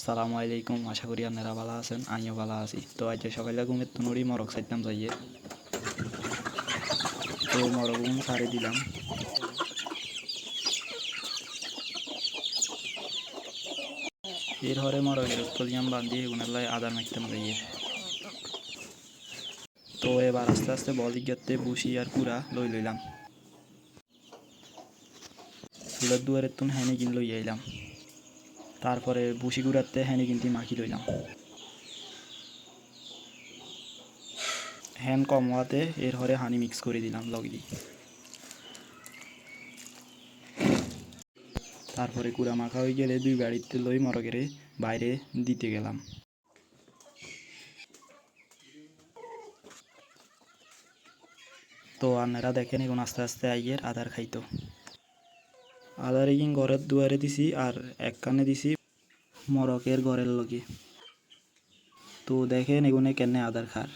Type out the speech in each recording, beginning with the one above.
আসসালামু আলাইকুম, আশা করি আপনারা ভালো আছেন, আমিও ভালো আছি। তো আজ সকালে ঘুমের তুনুরি মরক চাইতাম যাইয়ে, তো মরক ঘুম সারে দিলাম। এর হরে মরকের উত্তলিয়াম বান্ধি এগুনের লাই আদার মারতাম যাইয়ে। তো এবার আস্তে আস্তে বল গেতে বুসি আর কুড়া লইলাম। চুলের দুয়ারের তুন হ্যানি কিন লই আইলাম। তারপরে বুসি গুড়াতে হ্যানি কিনতি মাখি লইলাম। হ্যান কম হওয়াতে এর হরে হানি মিক্স করে দিলাম লগি। তারপরে কুড়া মাখা হয়ে গেলে দুই বাড়িতে লই মরগেরে বাইরে দিতে গেলাম। তো আপনারা দেখেন এখন আস্তে আস্তে আইয়ের আদার খাইতো। আদার এগিন ঘরের দুয়ারে দিছি আর এক কানে দিছি মরকের ঘরের লগে। তো দেখেন এগুনে কেনে আদার খার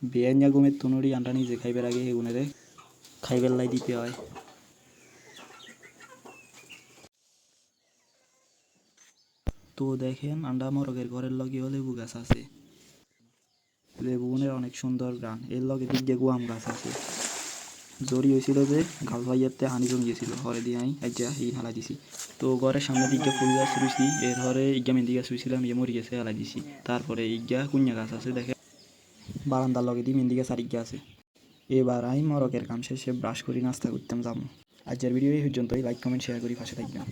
বেআইন গুমের তুনুরি আন্ডা নিজে খাইবার আগে এগুনেরে খাইবার লাই দিতে হয়। তো দেখেন আন্ডা মরকের ঘরের লগে লেবু গাছ আছে। লেবুগুনের অনেক সুন্দর গান, এর লগে দিক দিয়ে গুয়াম গাছ আছে। জরি হয়েছিল যে গাল ভাইয়াতে হানি জমিয়েছিল হরে দিয়ে আমি আজ্জা এই হালা দিছি। তো ঘরের সামনে দিকে ফুল গাছ রুইছি, এর হরে ইজ্ঞা মেহেন্দি গাছ রুইছিলাম, ইয়ে মরি গেছে হালা দিছি। তারপরে ইজ্ঞা কুঞ্জা গাছ আছে দেখে বারান্দার লগে দিয়ে মেহেন্দি গাছ আর ইজ্ঞা আছে। এবার আমি মরকের কাম শেষে ব্রাশ করি নাস্তা করতাম যাবো। আজকের ভিডিও এই পর্যন্তই। লাইক কমেন্ট শেয়ার করি পাশে থাকবেন।